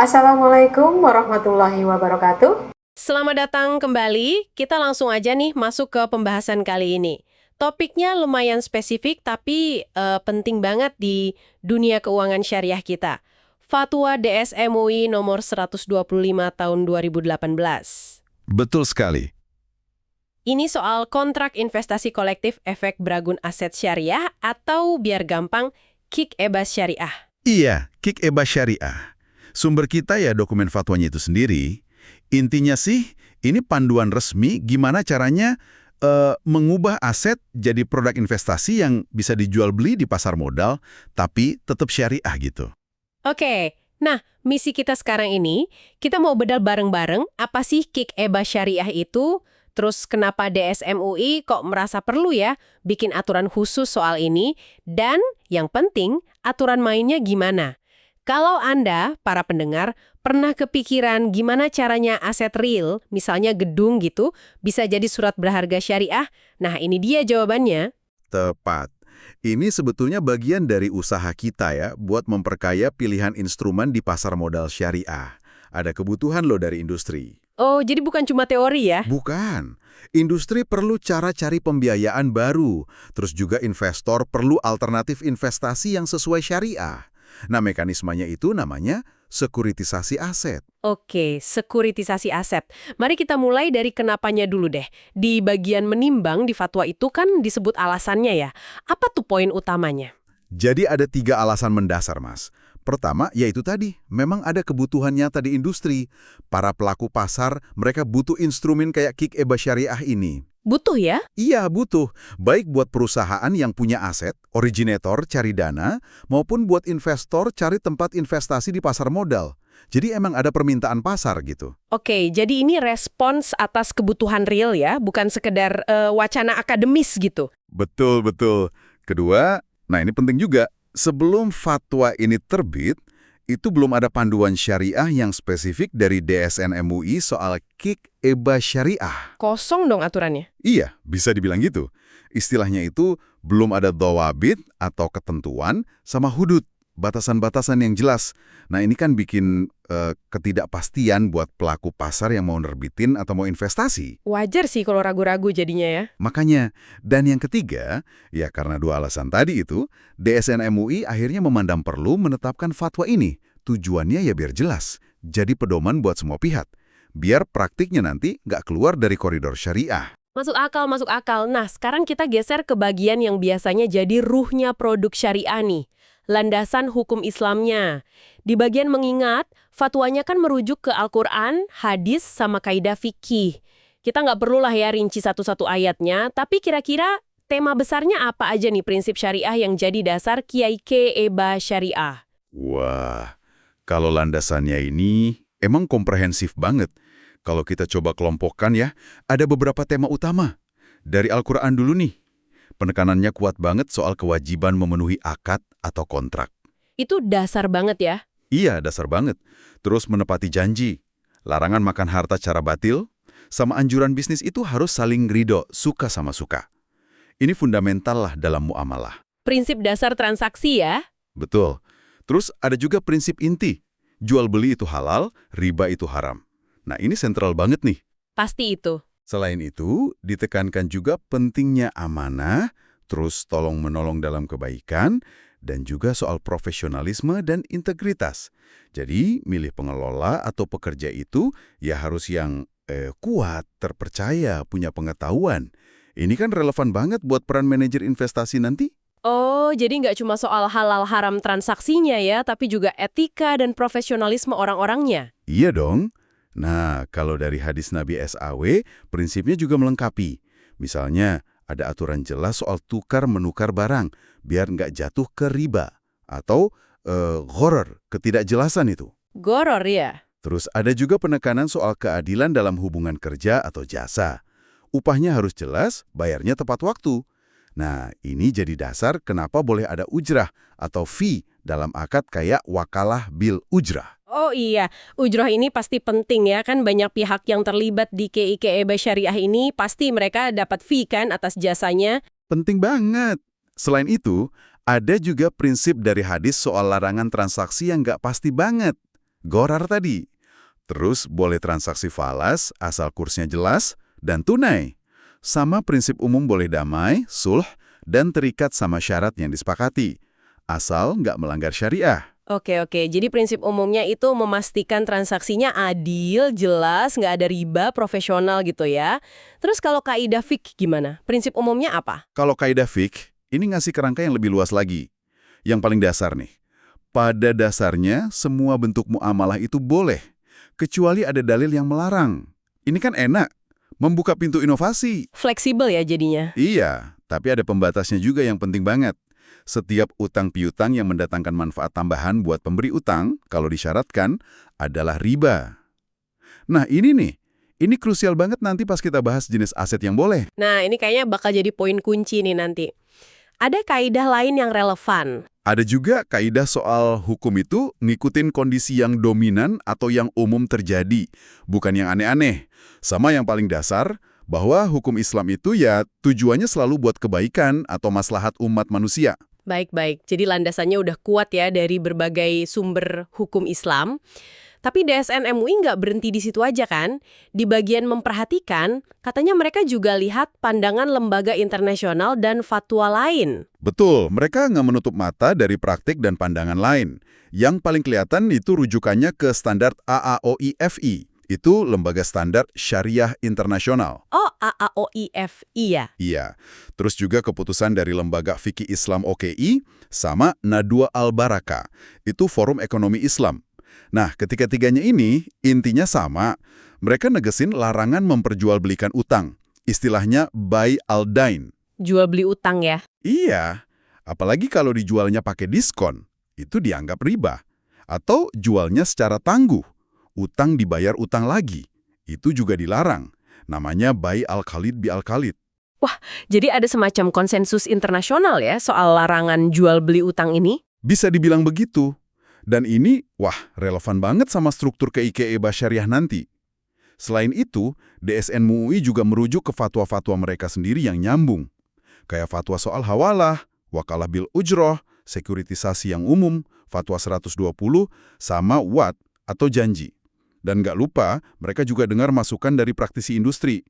Assalamualaikum warahmatullahi wabarakatuh. Selamat datang kembali. Kita langsung aja nih masuk ke pembahasan kali ini. Topiknya lumayan spesifik tapi penting banget di dunia keuangan syariah kita. Fatwa DSMUI nomor 125 tahun 2018. Betul sekali. Ini soal kontrak investasi kolektif efek beragun aset syariah atau biar gampang KIK EBA syariah. Iya, KIK EBA Syariah. Sumber kita ya dokumen fatwanya itu sendiri. Intinya sih, ini panduan resmi gimana caranya mengubah aset jadi produk investasi yang bisa dijual beli di pasar modal, tapi tetap syariah gitu. Oke, nah misi kita sekarang ini, kita mau bedal bareng-bareng apa sih KIK EBA syariah itu, terus kenapa DSMUI kok merasa perlu ya bikin aturan khusus soal ini, dan yang penting aturan mainnya gimana. Kalau Anda, para pendengar, pernah kepikiran gimana caranya aset real, misalnya gedung gitu, bisa jadi surat berharga syariah? Nah ini dia jawabannya. Tepat. Ini sebetulnya bagian dari usaha kita ya, buat memperkaya pilihan instrumen di pasar modal syariah. Ada kebutuhan loh dari industri. Oh, jadi bukan cuma teori ya? Bukan. Industri perlu cara cari pembiayaan baru. Terus juga investor perlu alternatif investasi yang sesuai syariah. Nah, mekanismenya itu namanya sekuritisasi aset. Oke, sekuritisasi aset. Mari kita mulai dari kenapanya dulu deh. Di bagian menimbang di fatwa itu kan disebut alasannya ya. Apa tuh poin utamanya? Jadi ada 3 alasan mendasar, Mas. Pertama, yaitu tadi, memang ada kebutuhan nyata di industri. Para pelaku pasar, mereka butuh instrumen kayak KIK EBA Syariah ini. Butuh ya? Iya, butuh. Baik buat perusahaan yang punya aset, originator cari dana, maupun buat investor cari tempat investasi di pasar modal. Jadi emang ada permintaan pasar gitu. Oke, jadi ini respons atas kebutuhan real ya, bukan sekedar wacana akademis gitu. Betul, betul. Kedua, nah ini penting juga, sebelum fatwa ini terbit, itu belum ada panduan syariah yang spesifik dari DSN MUI soal KIK EBA Syariah. Kosong dong aturannya. Iya, bisa dibilang gitu. Istilahnya itu belum ada dhawabit atau ketentuan sama hudud, batasan-batasan yang jelas. Nah ini kan bikin ketidakpastian buat pelaku pasar yang mau nerbitin atau mau investasi. Wajar sih kalau ragu-ragu jadinya ya. Makanya, dan yang ketiga, ya karena 2 alasan tadi itu, DSN MUI akhirnya memandang perlu menetapkan fatwa ini. Tujuannya ya biar jelas, jadi pedoman buat semua pihak. Biar praktiknya nanti nggak keluar dari koridor syariah. Masuk akal, masuk akal. Nah, sekarang kita geser ke bagian yang biasanya jadi ruhnya produk syariah nih. Landasan hukum Islamnya. Di bagian mengingat, fatwanya kan merujuk ke Al-Quran, hadis, sama kaidah fikih. Kita nggak perlulah ya rinci satu-satu ayatnya, tapi kira-kira tema besarnya apa aja nih prinsip syariah yang jadi dasar KIK EBA syariah? Wah, kalau landasannya ini emang komprehensif banget. Kalau kita coba kelompokkan ya, ada beberapa tema utama. Dari Al-Quran dulu nih. Penekanannya kuat banget soal kewajiban memenuhi akad atau kontrak. Itu dasar banget ya. Iya, dasar banget. Terus menepati janji, larangan makan harta cara batil, sama anjuran bisnis itu harus saling ridho, suka sama suka. Ini fundamental lah dalam muamalah. Prinsip dasar transaksi ya. Betul. Terus ada juga prinsip inti, jual beli itu halal, riba itu haram. Nah ini sentral banget nih. Pasti itu. Selain itu, ditekankan juga pentingnya amanah, terus tolong-menolong dalam kebaikan, dan juga soal profesionalisme dan integritas. Jadi, milih pengelola atau pekerja itu ya harus yang kuat, terpercaya, punya pengetahuan. Ini kan relevan banget buat peran manajer investasi nanti. Oh, jadi nggak cuma soal halal haram transaksinya ya, tapi juga etika dan profesionalisme orang-orangnya. Iya dong. Nah, kalau dari hadis Nabi SAW, prinsipnya juga melengkapi. Misalnya, ada aturan jelas soal tukar-menukar barang, biar nggak jatuh ke riba. Atau gharar, ketidakjelasan itu. Goror ya? Terus ada juga penekanan soal keadilan dalam hubungan kerja atau jasa. Upahnya harus jelas, bayarnya tepat waktu. Nah, ini jadi dasar kenapa boleh ada ujrah atau fee dalam akad kayak wakalah bil ujrah. Oh iya, ujroh ini pasti penting ya, kan banyak pihak yang terlibat di KIK EBA syariah ini, pasti mereka dapat fee kan atas jasanya. Penting banget. Selain itu, ada juga prinsip dari hadis soal larangan transaksi yang nggak pasti banget. Ghorar tadi. Terus boleh transaksi falas asal kursnya jelas dan tunai. Sama prinsip umum boleh damai, sulh, dan terikat sama syarat yang disepakati. Asal nggak melanggar syariah. Oke, jadi prinsip umumnya itu memastikan transaksinya adil, jelas, nggak ada riba, profesional gitu ya. Terus kalau kaidah fiqh gimana? Prinsip umumnya apa? Kalau kaidah fiqh, ini ngasih kerangka yang lebih luas lagi. Yang paling dasar nih. Pada dasarnya, semua bentuk muamalah itu boleh. Kecuali ada dalil yang melarang. Ini kan enak. Membuka pintu inovasi. Fleksibel ya jadinya. Iya, tapi ada pembatasnya juga yang penting banget. Setiap utang piutang yang mendatangkan manfaat tambahan buat pemberi utang, kalau disyaratkan, adalah riba. Nah ini nih, ini krusial banget nanti pas kita bahas jenis aset yang boleh. Nah, ini kayaknya bakal jadi poin kunci nih nanti. Ada kaidah lain yang relevan. Ada juga kaidah soal hukum itu ngikutin kondisi yang dominan atau yang umum terjadi, bukan yang aneh-aneh. Sama yang paling dasar, bahwa hukum Islam itu ya tujuannya selalu buat kebaikan atau maslahat umat manusia. Baik. Jadi landasannya udah kuat ya dari berbagai sumber hukum Islam. Tapi DSN MUI nggak berhenti di situ aja kan? Di bagian memperhatikan, katanya mereka juga lihat pandangan lembaga internasional dan fatwa lain. Betul, mereka nggak menutup mata dari praktik dan pandangan lain. Yang paling kelihatan itu rujukannya ke standar AAOIFI. Itu lembaga standar syariah internasional. Oh, AAOIFI ya? Iya. Terus juga keputusan dari lembaga fikih Islam OKI sama Nadwa Al-Baraka. Itu forum ekonomi Islam. Nah, ketiga-tiganya ini intinya sama. Mereka negesin larangan memperjualbelikan utang. Istilahnya buy al dain. Jual beli utang ya? Iya. Apalagi kalau dijualnya pakai diskon, itu dianggap riba. Atau jualnya secara tangguh. Utang dibayar utang lagi. Itu juga dilarang. Namanya buy al-khalid bi al-khalid. Wah, jadi ada semacam konsensus internasional ya soal larangan jual beli utang ini? Bisa dibilang begitu. Dan ini, relevan banget sama struktur KIKE Basyariah nanti. Selain itu, DSN MUI juga merujuk ke fatwa-fatwa mereka sendiri yang nyambung. Kayak fatwa soal hawalah, wakalah bil ujroh, sekuritisasi yang umum, fatwa 120, sama wat atau janji. Dan nggak lupa, mereka juga dengar masukan dari praktisi industri.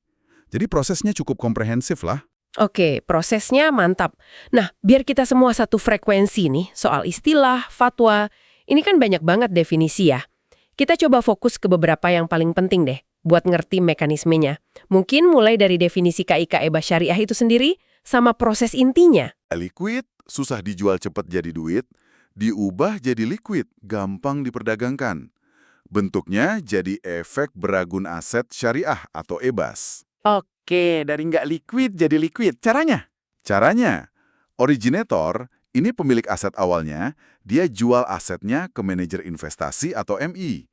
Jadi prosesnya cukup komprehensif lah. Oke, prosesnya mantap. Nah, biar kita semua satu frekuensi nih soal istilah, fatwa. Ini kan banyak banget definisi ya. Kita coba fokus ke beberapa yang paling penting deh, buat ngerti mekanismenya. Mungkin mulai dari definisi KIKE Basyariah itu sendiri, sama proses intinya. Liquid, susah dijual cepat jadi duit, diubah jadi liquid, gampang diperdagangkan. Bentuknya jadi efek beragun aset syariah atau EBAS. Oke, dari nggak liquid jadi liquid. Caranya? Caranya, originator, ini pemilik aset awalnya, dia jual asetnya ke manajer investasi atau MI.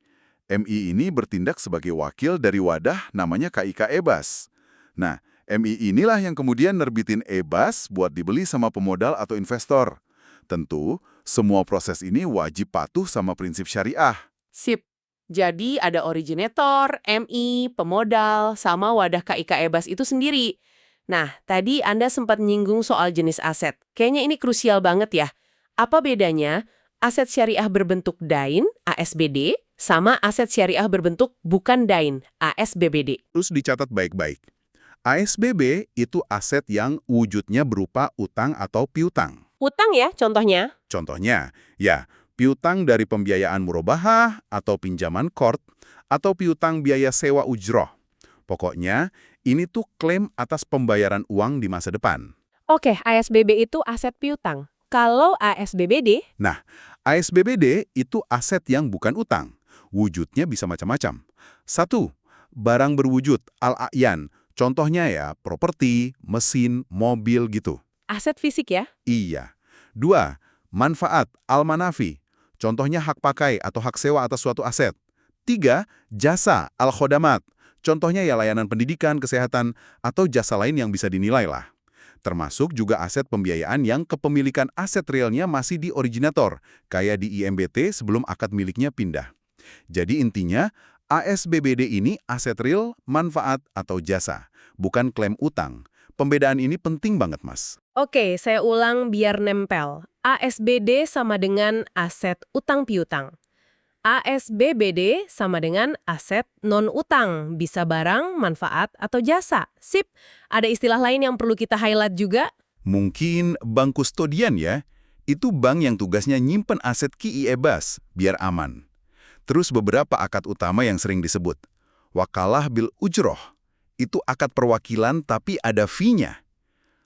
MI ini bertindak sebagai wakil dari wadah namanya KIK EBAS. Nah, MI inilah yang kemudian nerbitin EBAS buat dibeli sama pemodal atau investor. Tentu, semua proses ini wajib patuh sama prinsip syariah. Sip. Jadi ada originator, MI, pemodal, sama wadah KIK EBAS itu sendiri. Nah, tadi Anda sempat nyinggung soal jenis aset. Kayaknya ini krusial banget ya. Apa bedanya aset syariah berbentuk dain, ASBD, sama aset syariah berbentuk bukan dain, ASBBD? Terus dicatat baik-baik. ASBB itu aset yang wujudnya berupa utang atau piutang. Utang ya contohnya? Contohnya, ya, piutang dari pembiayaan murabahah atau pinjaman qard atau piutang biaya sewa ujroh. Pokoknya, ini tuh klaim atas pembayaran uang di masa depan. Oke, ASBB itu aset piutang. Kalau ASBBD? Nah, ASBBD itu aset yang bukan utang. Wujudnya bisa macam-macam. 1. Barang berwujud al-a'yan. Contohnya ya, properti, mesin, mobil gitu. Aset fisik ya? Iya. 2. Manfaat al-manafi. Contohnya hak pakai atau hak sewa atas suatu aset. 3. Jasa al-khodamat. Contohnya ya layanan pendidikan, kesehatan, atau jasa lain yang bisa dinilai lah. Termasuk juga aset pembiayaan yang kepemilikan aset realnya masih di originator, kayak di IMBT sebelum akad miliknya pindah. Jadi intinya, ASBBD ini aset real, manfaat, atau jasa, bukan klaim utang. Pembedaan ini penting banget, Mas. Oke, saya ulang biar nempel. ASBD sama dengan aset utang piutang. ASBBD sama dengan aset non-utang, bisa barang, manfaat, atau jasa. Sip, ada istilah lain yang perlu kita highlight juga? Mungkin bank kustodian ya, itu bank yang tugasnya nyimpen aset Ki Ebas, biar aman. Terus beberapa akad utama yang sering disebut. Wakalah bil ujroh, itu akad perwakilan tapi ada fee-nya.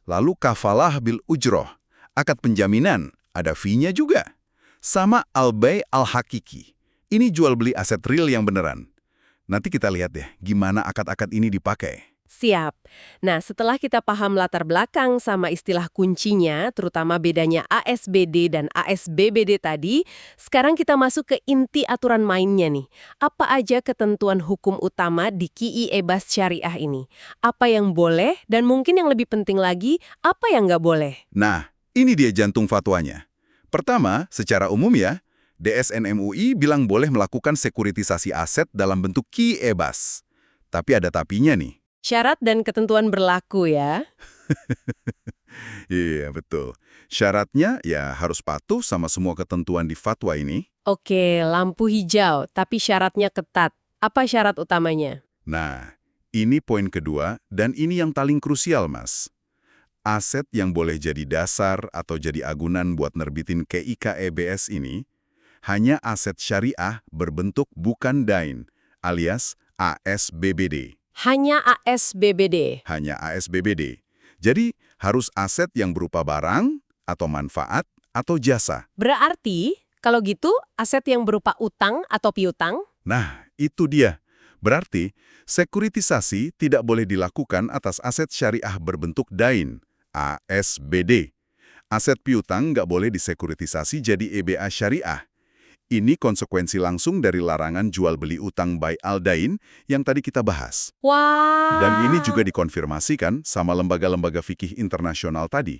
Lalu kafalah bil ujroh, akad penjaminan, ada fee-nya juga. Sama al-bay al-hakiki, ini jual beli aset real yang beneran. Nanti kita lihat deh gimana akad-akad ini dipakai. Siap. Nah, setelah kita paham latar belakang sama istilah kuncinya, terutama bedanya ASBD dan ASBBD tadi, sekarang kita masuk ke inti aturan mainnya nih. Apa aja ketentuan hukum utama di Ki Ebas Syariah ini? Apa yang boleh dan mungkin yang lebih penting lagi, apa yang nggak boleh? Nah, ini dia jantung fatwanya. Pertama, secara umum ya, DSN MUI bilang boleh melakukan sekuritisasi aset dalam bentuk Ki Ebas. Tapi ada tapinya nih. Syarat dan ketentuan berlaku ya. Iya, betul. Syaratnya ya harus patuh sama semua ketentuan di fatwa ini. Oke, lampu hijau, tapi syaratnya ketat. Apa syarat utamanya? Nah, ini poin kedua dan ini yang paling krusial, Mas. Aset yang boleh jadi dasar atau jadi agunan buat nerbitin KIK EBS ini hanya aset syariah berbentuk bukan dain, alias ASBBD. Hanya ASBBD. Hanya ASBBD. Jadi, harus aset yang berupa barang, atau manfaat, atau jasa. Berarti, kalau gitu, aset yang berupa utang atau piutang? Nah, itu dia. Berarti, sekuritisasi tidak boleh dilakukan atas aset syariah berbentuk dain, ASBD. Aset piutang nggak boleh disekuritisasi jadi EBA syariah. Ini konsekuensi langsung dari larangan jual beli utang by al-dain yang tadi kita bahas. Wah. Dan ini juga dikonfirmasikan sama lembaga-lembaga fikih internasional tadi.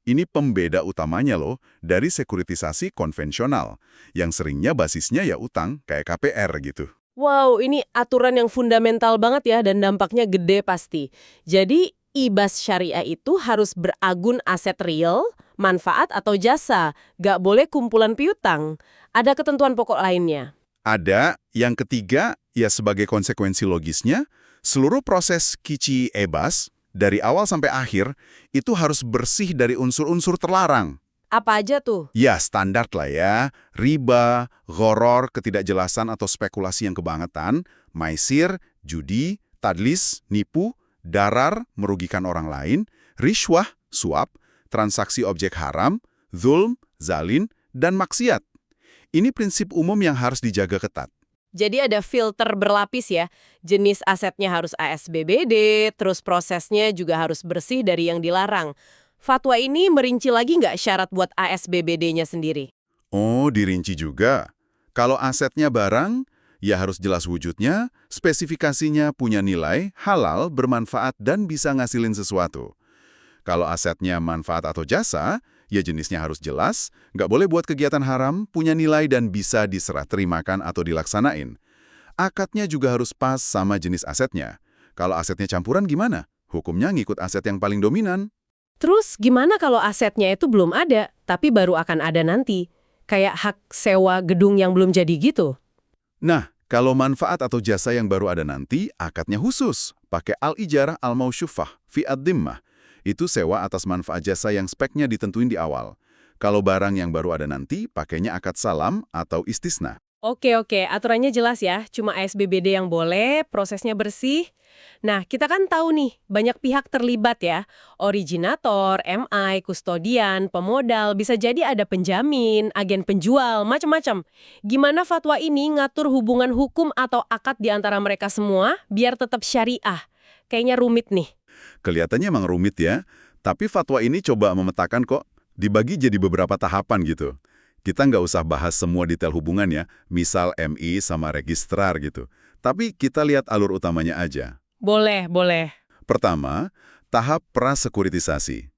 Ini pembeda utamanya loh dari sekuritisasi konvensional, yang seringnya basisnya ya utang, kayak KPR gitu. Wow, ini aturan yang fundamental banget ya dan dampaknya gede pasti. Jadi, IBAS syariah itu harus beragun aset real, manfaat atau jasa. Gak boleh kumpulan piutang. Ada ketentuan pokok lainnya. Ada, yang ketiga, ya sebagai konsekuensi logisnya, seluruh proses Kici Ebas, dari awal sampai akhir, itu harus bersih dari unsur-unsur terlarang. Apa aja tuh? Ya, standar lah ya. Riba, ghoror, ketidakjelasan atau spekulasi yang kebangetan, maisir, judi, tadlis, nipu, darar, merugikan orang lain, rishwah, suap, transaksi objek haram, zulm, zalin, dan maksiat. Ini prinsip umum yang harus dijaga ketat. Jadi ada filter berlapis ya. Jenis asetnya harus ASBBD, terus prosesnya juga harus bersih dari yang dilarang. Fatwa ini merinci lagi nggak syarat buat ASBBD-nya sendiri? Oh, dirinci juga. Kalau asetnya barang, ya harus jelas wujudnya, spesifikasinya punya nilai, halal, bermanfaat, dan bisa ngasilin sesuatu. Kalau asetnya manfaat atau jasa, ya jenisnya harus jelas, nggak boleh buat kegiatan haram, punya nilai dan bisa diserah terimakan atau dilaksanain. Akadnya juga harus pas sama jenis asetnya. Kalau asetnya campuran gimana? Hukumnya ngikut aset yang paling dominan. Terus gimana kalau asetnya itu belum ada, tapi baru akan ada nanti? Kayak hak sewa gedung yang belum jadi gitu? Nah, kalau manfaat atau jasa yang baru ada nanti, akadnya khusus. Pakai al-ijarah al-mausyufah, fi ad-dimmah. Itu sewa atas manfaat jasa yang speknya ditentuin di awal. Kalau barang yang baru ada nanti, pakainya akad salam atau istisna. Oke, aturannya jelas ya. Cuma ASBBD yang boleh, prosesnya bersih. Nah, kita kan tahu nih, banyak pihak terlibat ya. Originator, MI, kustodian, pemodal, bisa jadi ada penjamin, agen penjual, macam-macam. Gimana fatwa ini ngatur hubungan hukum atau akad di antara mereka semua biar tetap syariah? Kayaknya rumit nih. Kelihatannya emang rumit ya, tapi fatwa ini coba memetakan kok, dibagi jadi beberapa tahapan gitu. Kita nggak usah bahas semua detail hubungannya, misal MI sama registrar gitu. Tapi kita lihat alur utamanya aja. Boleh. Pertama, tahap prasekuritisasi.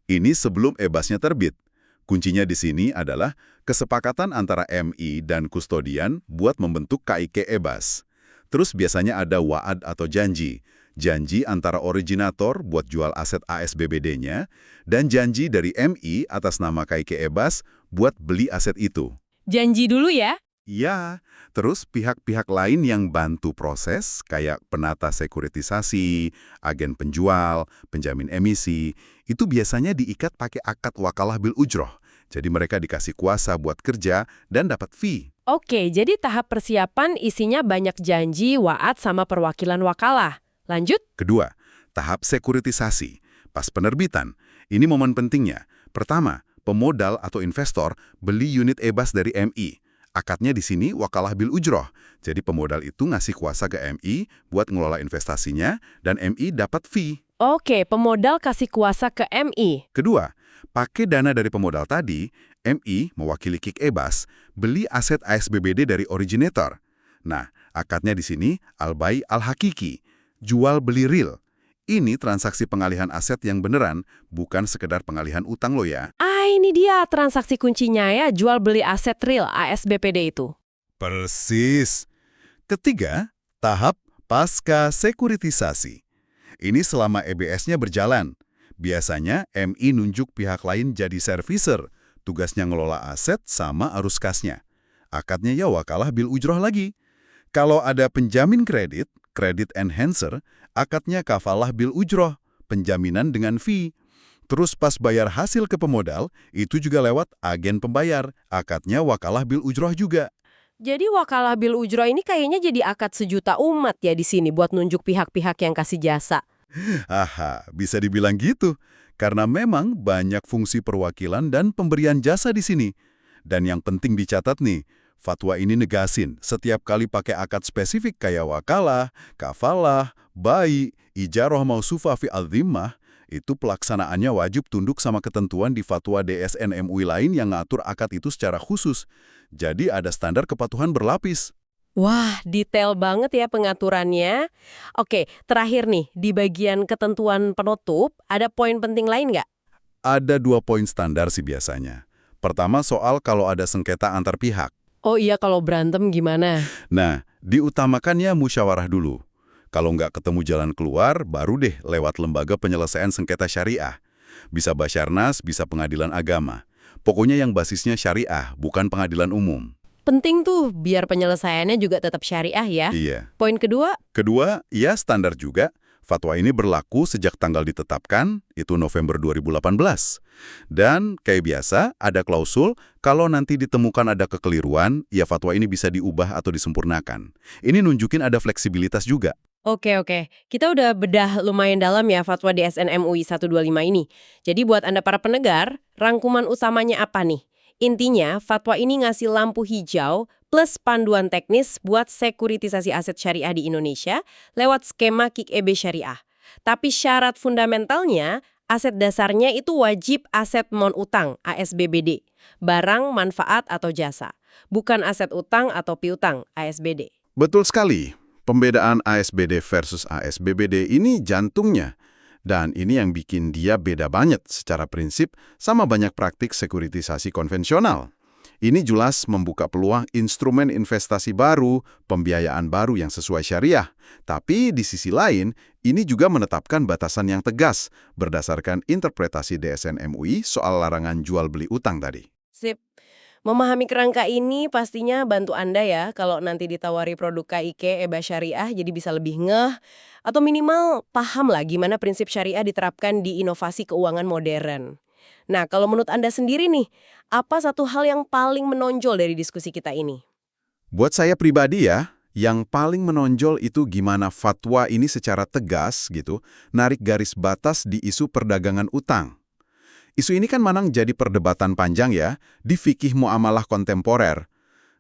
Ini sebelum ebasnya terbit. Kuncinya di sini adalah kesepakatan antara MI dan kustodian buat membentuk KIK ebas. Terus biasanya ada wa'ad atau janji. Janji antara originator buat jual aset ASBBD-nya, dan janji dari MI atas nama KIK ebas buat beli aset itu. Janji dulu ya. Iya, terus pihak-pihak lain yang bantu proses, kayak penata sekuritisasi, agen penjual, penjamin emisi, itu biasanya diikat pakai akad wakalah bil ujroh. Jadi mereka dikasih kuasa buat kerja dan dapat fee. Oke, jadi tahap persiapan isinya banyak janji, waat, sama perwakilan wakalah. Lanjut? Kedua, tahap sekuritisasi. Pas penerbitan, ini momen pentingnya. Pertama, pemodal atau investor beli unit EBAS dari MI. Akadnya di sini wakalah bil ujroh. Jadi pemodal itu ngasih kuasa ke MI buat ngelola investasinya dan MI dapat fee. Oke, pemodal kasih kuasa ke MI. Kedua, pakai dana dari pemodal tadi, MI mewakili KIK EBAS beli aset ASBBD dari originator. Nah, akadnya di sini al-bai al-hakiki, jual beli real. Ini transaksi pengalihan aset yang beneran, bukan sekedar pengalihan utang lo ya. Ini dia transaksi kuncinya ya, jual beli aset real ASBPD itu. Persis. Ketiga, tahap pasca sekuritisasi. Ini selama EBS-nya berjalan. Biasanya MI nunjuk pihak lain jadi servicer, tugasnya ngelola aset sama arus kasnya. Akadnya ya wakalah bil ujroh lagi. Kalau ada penjamin kredit, credit enhancer, akadnya kafalah bil ujroh, penjaminan dengan fee. Terus pas bayar hasil ke pemodal, itu juga lewat agen pembayar, akadnya wakalah bil ujroh juga. Jadi wakalah bil ujroh ini kayaknya jadi akad sejuta umat ya di sini buat nunjuk pihak-pihak yang kasih jasa. Aha, bisa dibilang gitu. Karena memang banyak fungsi perwakilan dan pemberian jasa di sini. Dan yang penting dicatat nih, fatwa ini negasin setiap kali pakai akad spesifik kayak wakalah, kafalah, bai, ijaroh mausufah fi al-dhimmah, itu pelaksanaannya wajib tunduk sama ketentuan di fatwa DSN MUI lain yang ngatur akad itu secara khusus. Jadi ada standar kepatuhan berlapis. Wah, detail banget ya pengaturannya. Oke, terakhir nih, di bagian ketentuan penutup, ada poin penting lain nggak? Ada 2 poin standar sih biasanya. Pertama soal kalau ada sengketa antar pihak. Oh iya, kalau berantem gimana? Nah, diutamakannya musyawarah dulu. Kalau nggak ketemu jalan keluar, baru deh lewat lembaga penyelesaian sengketa syariah. Bisa Basyarnas, bisa pengadilan agama. Pokoknya yang basisnya syariah, bukan pengadilan umum. Penting tuh, biar penyelesaiannya juga tetap syariah ya. Iya. Poin kedua, Kedua, ya standar juga. Fatwa ini berlaku sejak tanggal ditetapkan, itu November 2018. Dan kayak biasa, ada klausul kalau nanti ditemukan ada kekeliruan, ya fatwa ini bisa diubah atau disempurnakan. Ini nunjukin ada fleksibilitas juga. Oke. Kita udah bedah lumayan dalam ya fatwa DSN MUI 125 ini. Jadi buat Anda para pendengar, rangkuman utamanya apa nih? Intinya, fatwa ini ngasih lampu hijau plus panduan teknis buat sekuritisasi aset syariah di Indonesia lewat skema KIK EB Syariah. Tapi syarat fundamentalnya, aset dasarnya itu wajib aset non-utang, ASBBD, barang, manfaat, atau jasa. Bukan aset utang atau piutang, ASBD. Betul sekali. Pembedaan ASBD versus ASBBD ini jantungnya. Dan ini yang bikin dia beda banget secara prinsip sama banyak praktik sekuritisasi konvensional. Ini jelas membuka peluang instrumen investasi baru, pembiayaan baru yang sesuai syariah. Tapi di sisi lain, ini juga menetapkan batasan yang tegas berdasarkan interpretasi DSN MUI soal larangan jual beli utang tadi. Sip. Memahami kerangka ini pastinya bantu Anda ya kalau nanti ditawari produk KIK EBA Syariah jadi bisa lebih ngeh atau minimal paham lah gimana prinsip syariah diterapkan di inovasi keuangan modern. Nah, kalau menurut Anda sendiri nih, apa satu hal yang paling menonjol dari diskusi kita ini? Buat saya pribadi ya, yang paling menonjol itu gimana fatwa ini secara tegas gitu, narik garis batas di isu perdagangan utang. Isu ini kan memang jadi perdebatan panjang ya, di fikih muamalah kontemporer.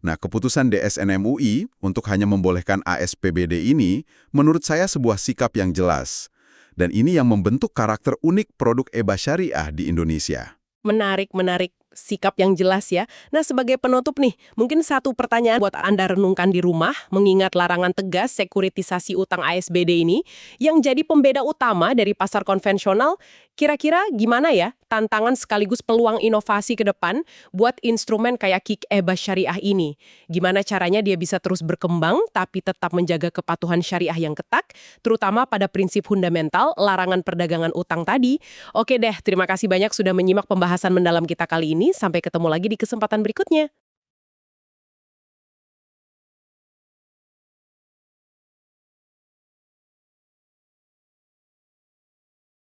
Nah, keputusan DSN MUI untuk hanya membolehkan ASPBD ini, menurut saya sebuah sikap yang jelas. Dan ini yang membentuk karakter unik produk EBA Syariah di Indonesia. Menarik. Sikap yang jelas ya. Nah, sebagai penutup nih, mungkin satu pertanyaan buat Anda renungkan di rumah, mengingat larangan tegas sekuritisasi utang ASBD ini, yang jadi pembeda utama dari pasar konvensional, kira-kira gimana ya tantangan sekaligus peluang inovasi ke depan buat instrumen kayak KIK EBA Syariah ini? Gimana caranya dia bisa terus berkembang, tapi tetap menjaga kepatuhan syariah yang ketat, terutama pada prinsip fundamental larangan perdagangan utang tadi? Oke deh, terima kasih banyak sudah menyimak pembahasan mendalam kita kali ini. Sampai ketemu lagi di kesempatan berikutnya.